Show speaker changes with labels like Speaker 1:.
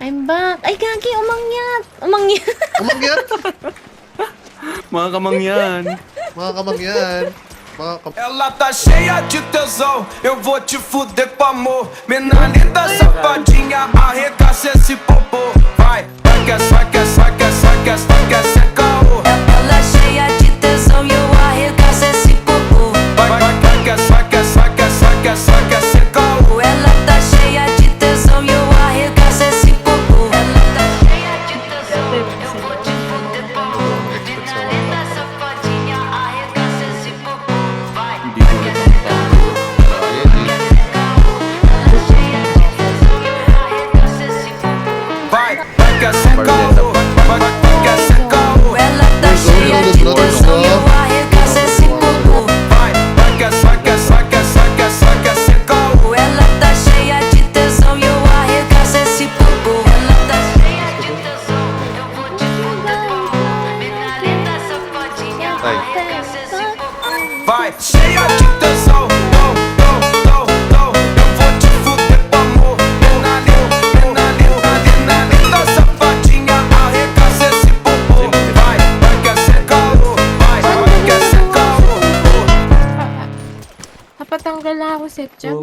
Speaker 1: I'm back. Ay, gagi, umangyat. Umangyat.
Speaker 2: Umangyat!
Speaker 3: Mga kamangyan.
Speaker 2: Mga kamangyan. Mga
Speaker 4: Ela tá cheia de tesão, eu vou te fuder com amor. Mina linda, safadinha, arregaça esse popô. Vai, vai que é, vai que é, vai que é, vai que é, vai que é, sem caô.
Speaker 5: Ela cheia de tesão e eu arregaço esse popô.
Speaker 4: Vai, vai, vai que é, vai que é, vai que é, vai que é, vai que é, sem caô.
Speaker 5: Ela tá cheia de tesão e eu arregaço esse popô. Ela tá cheia de tesão, eu vou te fuder com amor. Mina linda, safadinha, arregaço esse popô. Vai,
Speaker 3: Hindi ko na
Speaker 5: ela cheia de tesão e eu arregaço esse popô.
Speaker 4: Vai, vai que é, sem caô. Vai, vai, vai que é, sem caô.
Speaker 5: Ela tá cheia de tesão e eu arregaço esse popô.
Speaker 4: Vai, vai que é, vai que é, vai que é, vai que é, vai que é, sem caô.
Speaker 5: Ela tá cheia de tesão e eu arregaço esse popô. Ela tá cheia de tesão, eu vou te fuder com amor. Mina linda, safadinha, arregaço esse popô.
Speaker 4: Vai, cheia de tesão, eu vou te fuder com amor. Mina linda, safadinha, arregaça esse popô. Vai, vai que é sem caô, vai que é sem caô.
Speaker 1: Papatanggal na ako, Setchap.